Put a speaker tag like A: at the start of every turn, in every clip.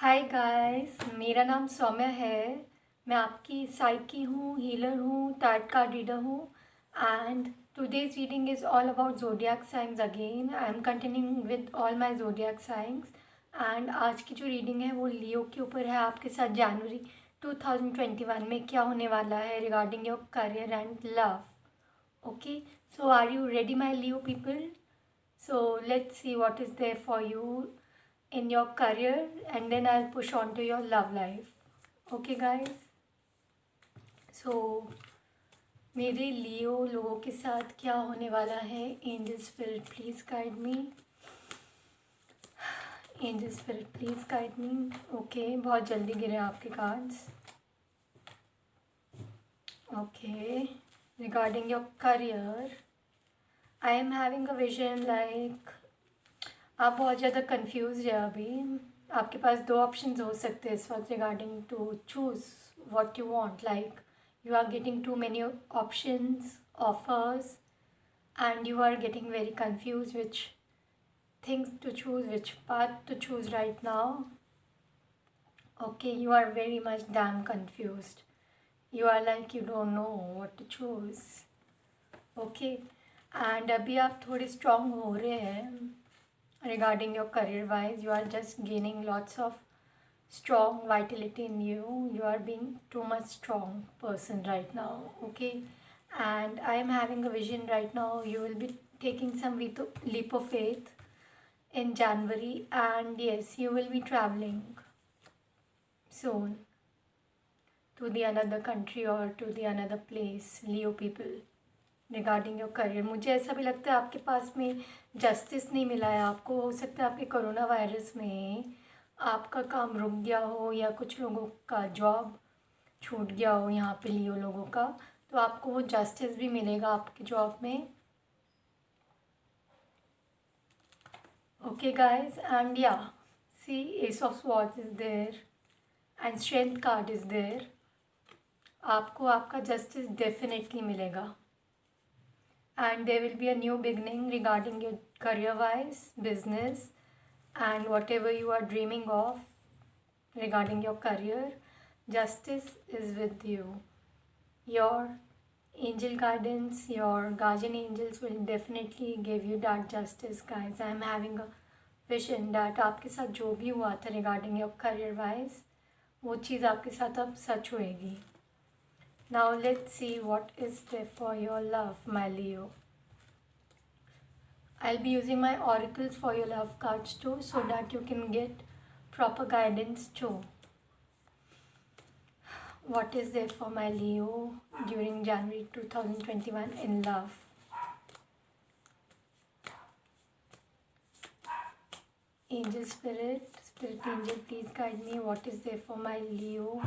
A: Hi guys, मेरा नाम सौम्या है। मैं आपकी साइकी हूँ, हीलर हूँ, टारट कार्ड रीडर हूँ। And today's reading is all about zodiac science again. I am continuing with all my zodiac science. And आज की जो रीडिंग है वो लियो के ऊपर है। आपके साथ जनवरी 2021 में क्या होने वाला है regarding your career and love. Okay, so are you ready my Leo people? So let's see what is there for you in your career, and then I'll push on to your love life. Okay guys, so मेरे लियो लोगों के साथ क्या होने वाला है? Angel spirit please guide me. Angel spirit please guide me. Okay, बहुत जल्दी गिरे आपके cards. Okay, regarding your career I am having a vision like आप बहुत ज़्यादा कंफ्यूज है अभी। आपके पास दो ऑप्शंस हो सकते हैं इस वक्त regarding to choose what you want. Like you are getting too many options, offers, and you are getting very confused which things to choose, which path to choose right now. Okay, you are very much damn confused. You are like you don't know what to choose. Okay, and अभी आप थोड़े strong हो रहे हैं regarding your career wise. You are just gaining lots of strong vitality in you. You are being too much strong person right now. Okay, and I am having a vision right now. You will be taking some leap of faith in January, and yes, you will be traveling soon to the another country or to the another place, Leo people. Regarding your career मुझे ऐसा भी लगता है आपके पास में justice नहीं मिला है आपको। हो सकता है आपके कोरोना वायरस में आपका काम रुक गया हो या कुछ लोगों का जॉब छूट गया हो यहाँ पे लियो लोगों का, तो आपको वो जस्टिस भी मिलेगा आपकी जॉब में। Okay guys, and yeah see ace of swords is there and strength card is there. आपको आपका जस्टिस डेफिनेटली मिलेगा, and there will be a new beginning regarding your career wise, business, and whatever you are dreaming of regarding your career. Justice is with you. Your angel guidance, your guardian angels will definitely give you that justice guys. I am having a vision that आपके साथ जो भी हुआ था regarding your career wise वो चीज़ आपके साथ अब सच होएगी। Now let's see what is there for your love, my Leo. I'll be using my oracles for your love cards too, so that you can get proper guidance too. What is there for my Leo during January 2021 in love? Angel Spirit, Spirit Angel, please guide me. What is there for my Leo?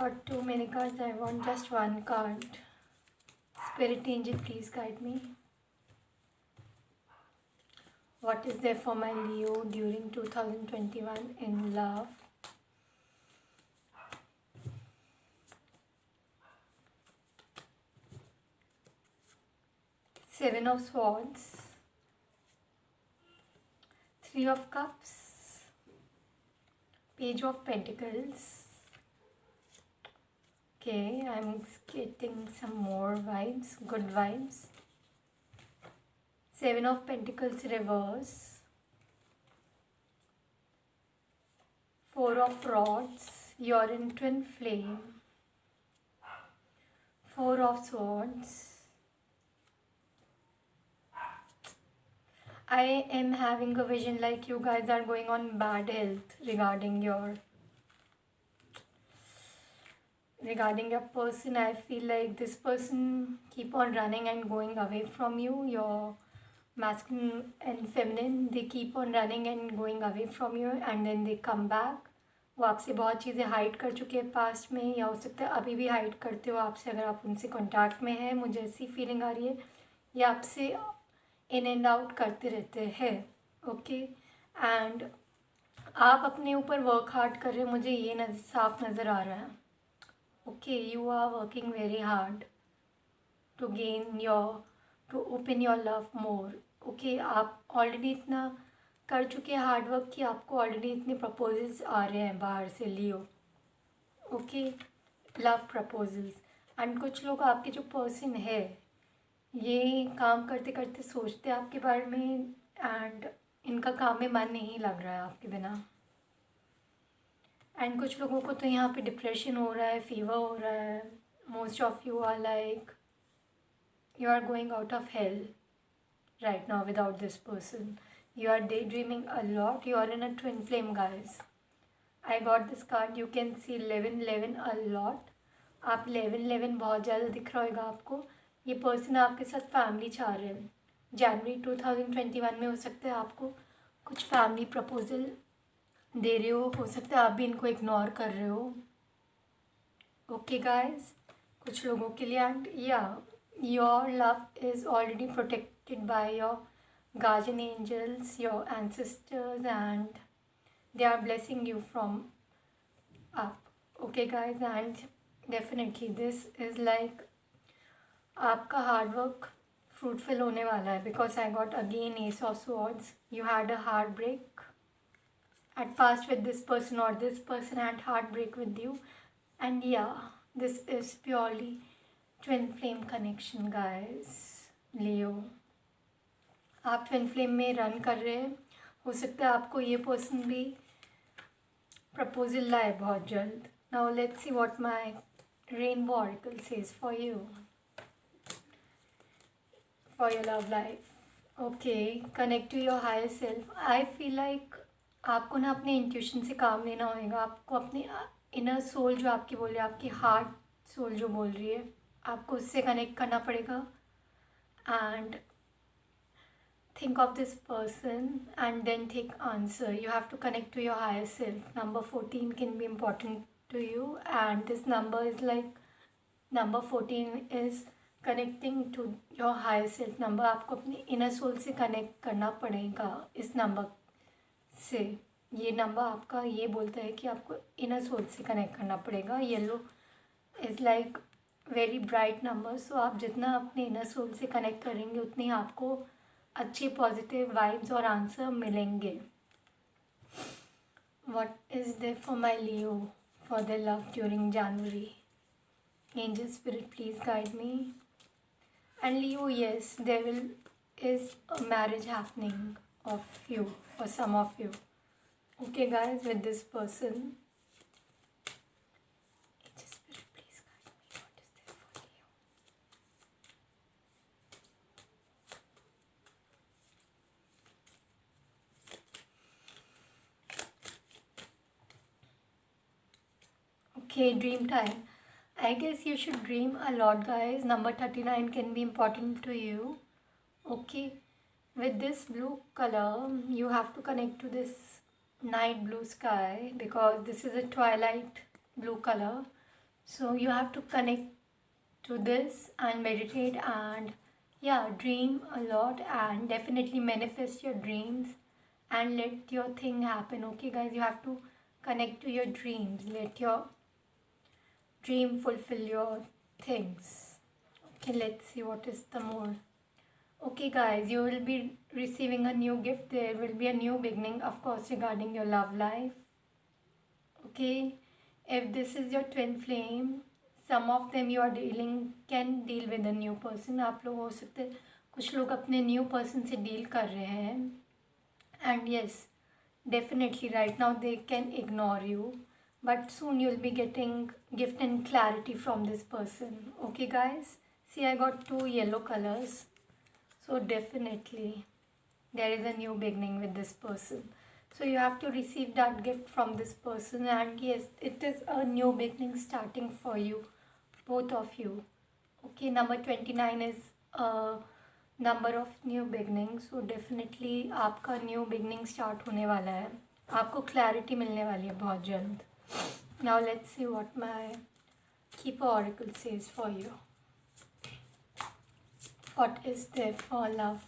A: Or too many cards, I want just one card. Spirit Angel, please guide me. What is there for my Leo during 2021 in love? Seven of Swords, Three of Cups, Page of Pentacles. Okay, I'm getting some more vibes, good vibes. Seven of Pentacles reverse, Four of Rods, you're in twin flame, Four of Swords. I am having a vision like you guys are going on bad health regarding your person. I feel like this person keep on running and going away from you. Your masculine and feminine, they keep on running and going away from you and then they come back. वो आपसे बहुत चीज़ें hide कर चुके हैं past में, या हो सकता है अभी भी हाइड करते हो आपसे अगर आप उनसे कॉन्टैक्ट में हैं। मुझे ऐसी फीलिंग आ रही है ये आपसे इन एंड आउट करते रहते हैं। ओके, एंड आप अपने ऊपर वर्क हार्ड कर रहे हैं, मुझे ये साफ नज़र आ रहा है। Okay, you are working very hard to gain your, to open your love more. Okay, आप ऑलरेडी इतना कर चुके हैं हार्ड वर्क कि आपको ऑलरेडी इतने प्रपोजल्स आ रहे हैं बाहर से लियो। Okay, love proposals. एंड कुछ लोग आपके जो पर्सन है ये काम करते करते सोचते हैं आपके बारे में, एंड इनका काम में मन नहीं लग रहा है आपके बिना। एंड कुछ लोगों को तो यहाँ पे डिप्रेशन हो रहा है, फीवर हो रहा है। Most of you are like you are going out of hell right now without this person. You are daydreaming a lot. You are in a twin flame, guys. I got this card. You can see 1111 a lot. आप 1111 बहुत ज़्यादा दिख रहा होगा आपको। ये person आपके साथ फैमिली चाह रहे हैं। जनवरी 2021 में हो सकता है आपको कुछ फैमिली प्रपोजल दे रहे हो सकता है आप भी इनको इग्नोर कर रहे हो। ओके गाइस, कुछ लोगों के लिए। एंड या your love is already protected by your guardian angels, your ancestors, and they are blessing you from up. Okay guys, and definitely this is like आपका हार्ड वर्क फ्रूटफुल होने वाला है, because I got again ace of swords. You had a heart break at first with this person, or this person had heartbreak with you, and yeah, this is purely twin flame connection guys. लियो, आप twin flame में run कर रहे हैं। हो सकता है आपको ये पर्सन भी प्रपोजल लाए बहुत जल्द। Now let's see what my rainbow oracle says for you for your love life. Okay, connect to your higher self. I feel like आपको ना अपने इंट्यूशन से काम लेना होगा। आपको अपने इनर सोल जो आपकी बोल रही है, आपकी हार्ट सोल जो बोल रही है, आपको उससे कनेक्ट करना पड़ेगा। And think of this person and then take answer. You have to connect to your higher self. Number 14 can be important to you, and this number is like number 14 is connecting to your higher self number. आपको अपने inner soul से connect करना पड़ेगा इस number से। ये number आपका ये बोलता है कि आपको inner soul से connect करना पड़ेगा। Yellow is like very bright number. So आप जितना अपने inner soul से connect करेंगे उतनी आपको अच्छी पॉजिटिव वाइब्स और आंसर मिलेंगे। What is there for my Leo for the love during January? Angel spirit please guide me. And Leo, yes, there will is a marriage happening of you for some of you. Okay guys, with this person. Okay, dream time. I guess you should dream a lot, guys. Number 39 can be important to you. Okay, with this blue color, you have to connect to this night blue sky, because this is a twilight blue color. So you have to connect to this and meditate and yeah, dream a lot, and definitely manifest your dreams and let your thing happen. Okay guys, you have to connect to your dreams. Let your dream fulfill your things. Okay, let's see what is the more. Okay guys, you will be receiving a new gift. There will be a new beginning, of course, regarding your love life. Okay, if this is your twin flame, some of them you are can deal with a new person. आप लोग हो सकते कुछ लोग अपने new person से deal कर रहे हैं, and yes, definitely right now they can ignore you, but soon you'll be getting gift and clarity from this person. Okay guys, see, I got 2 yellow colors, so definitely there is a new beginning with this person. So you have to receive that gift from this person, and yes, it is a new beginning starting for you, both of you. Okay, number 29 is a number of new beginnings, so definitely आपका new beginning start होने वाला है, आपको clarity मिलने वाली है बहुत जल्द। Now let's see what my Keeper Oracle says for you. What is there for love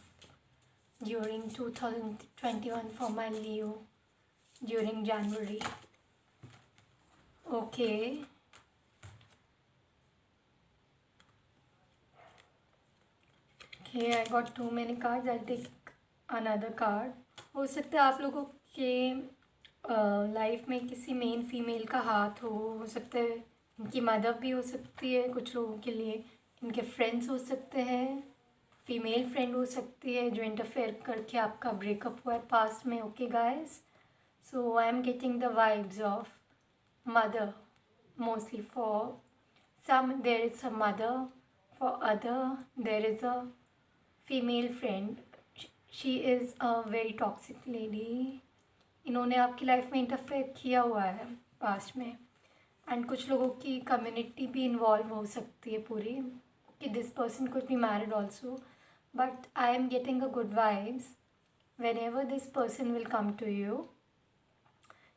A: during 2021 for my Leo during January? Okay. Okay, I got too many cards. I'll take another card. हो सकता है आप लोगों के life में किसी main female का हाथ हो सकता है इनकी मदर भी हो सकती है, कुछ लोगों के लिए इनके फ्रेंड्स हो सकते हैं, फीमेल फ्रेंड हो सकती है जो इंटरफेयर करके आपका ब्रेकअप हुआ है पास्ट में. Okay guys, so I am getting the vibes of mother mostly. For some there is a mother, for other there is a female friend. She is a very toxic lady. इन्होंने आपकी life में interfere किया हुआ है past में. And कुछ लोगों की कम्युनिटी भी इन्वॉल्व हो सकती है पूरी, कि this person could be married also. But I am getting a good vibes whenever this person will come to you.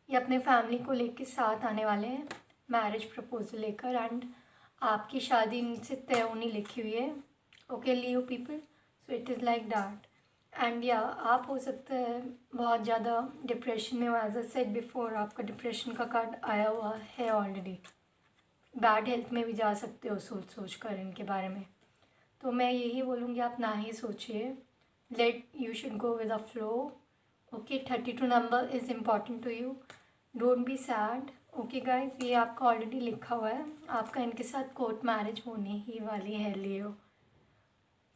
A: ये अपने फैमिली को लेके साथ आने वाले हैं मैरिज प्रपोजल लेकर. एंड आपकी शादी इनसे तय होनी लिखी हुई है. Okay Leo people, so it is like that. And या आप हो सकता है बहुत ज़्यादा डिप्रेशन में हो. एज अ सेड बिफोर, आपका डिप्रेशन का कार्ड आया हुआ है ऑलरेडी. बैड हेल्थ में भी जा सकते हो सोच सोच कर इनके बारे में. तो मैं यही बोलूँगी आप ना ही सोचिए. Let you should go with a flow. Okay, 32 number is important to you. Don't be sad. Okay guys, ये आपका ऑलरेडी लिखा हुआ है. आपका इनके साथ कोर्ट मैरिज होने ही वाली है लियो.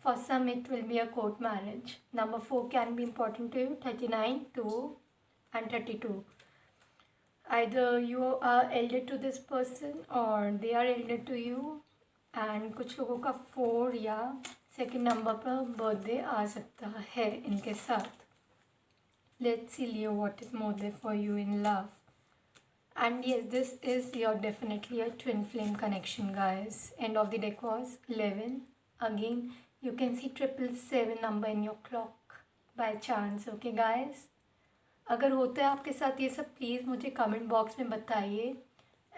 A: For some it will be a court marriage. Number 4 can be important to you. 39, 2 and 32. Either you are elder to this person or they are elder to you. And कुछ लोगों का 4 या second number पर birthday आ सकता है इनके साथ. Let's see Leo, what is more there for you in love. And yes, this is your definitely a twin flame connection guys. End of the deck was 11. Again, you can see 777 number in your clock by chance. Okay guys, अगर होता है आपके साथ ये सब please मुझे comment box में बताइए.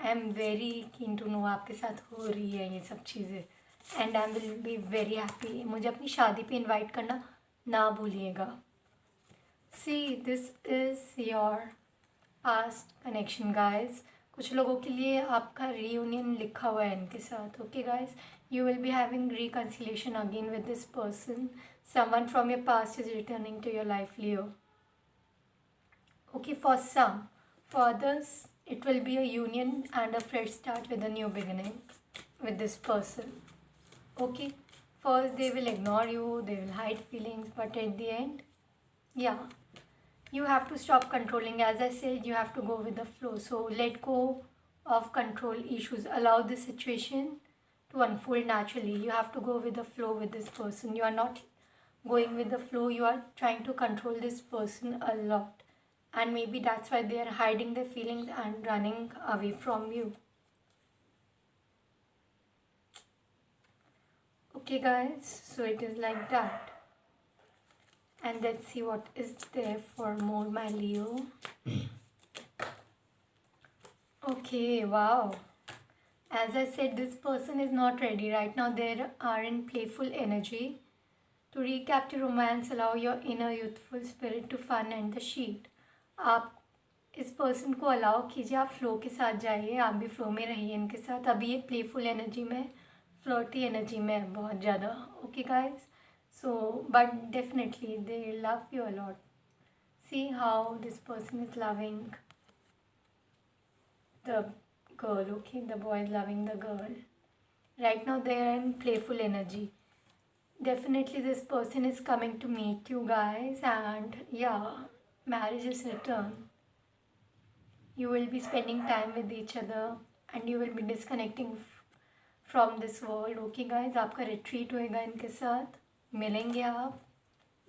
A: I am very keen to know आपके साथ हो रही है ये सब चीज़ें. And I will be very happy. मुझे अपनी शादी पे इनवाइट करना ना भूलिएगा. See this is your past connection guys. कुछ लोगों के लिए आपका रीयूनियन लिखा हुआ है इनके साथ. Okay guys, you will be having reconciliation again with this person. Someone from your past is returning to your life, Leo. Okay, for some. For others, it will be a union and a fresh start with a new beginning with this person. Okay, first they will ignore you, they will hide feelings, but at the end, yeah, you have to stop controlling. As I said, you have to go with the flow. So let go of control issues. Allow the situation to unfold naturally. You have to go with the flow with this person. You are not going with the flow. You are trying to control this person a lot. And maybe that's why they are hiding their feelings and running away from you. Okay guys, so it is like that. And let's see what is there for more, my Leo. Okay, wow. As I said, this person is not ready. Right now, they are in playful energy. To recap the romance, allow your inner youthful spirit to fun and the sheet. आप इस person को allow कीजिए, आप flow के साथ जाइए, आप भी फ्लो में रहिए इनके साथ. अभी ये प्लेफुल एनर्जी में, फ्लर्टी एनर्जी में है बहुत ज़्यादा. Okay guys, so but definitely they love you a lot. See how this person is loving the girl. Okay, the boy is loving the girl. Right now they are in playful energy. Definitely this person is coming to meet you guys. And yeah, marriage is return. You will be spending time with each other and you will be disconnecting from this world. Okay guys, आपका retreat होएगा इनके साथ. मिलेंगे आप,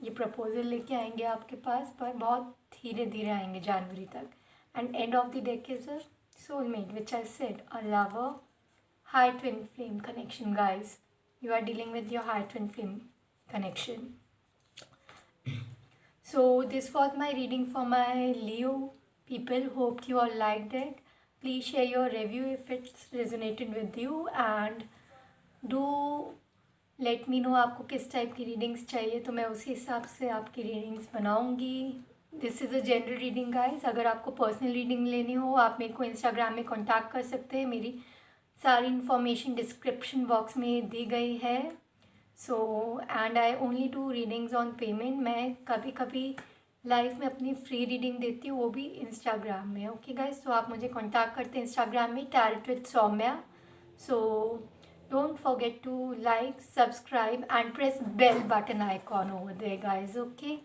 A: ये proposal लेके आएंगे आपके पास, पर बहुत धीरे धीरे आएंगे जनवरी तक. And end of the deck is a soulmate, which I said, a lover, high twin flame connection guys. You are dealing with your high twin flame connection. So this was my reading for my Leo people. Hope you all liked it. Please share your review if it's resonated with you and do let me know आपको किस type की readings चाहिए, तो मैं उसी हिसाब से आपकी रीडिंग्स बनाऊंगी. This is a general reading guys. अगर आपको पर्सनल रीडिंग लेनी हो, आप मेरे को इंस्टाग्राम में कांटेक्ट कर सकते हैं. मेरी सारी इन्फॉर्मेशन डिस्क्रिप्शन बॉक्स में दी गई है. So and I only do readings on payment. मैं कभी कभी लाइफ में अपनी फ्री रीडिंग देती हूँ, वो भी इंस्टाग्राम में। ओके गाइस, तो आप मुझे कांटेक्ट करते हैं इंस्टाग्राम में tarot with Saumya. So don't forget to like, subscribe and press bell button icon over there guys. Okay,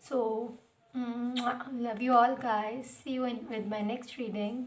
A: so love you all guys, see you in with my next reading.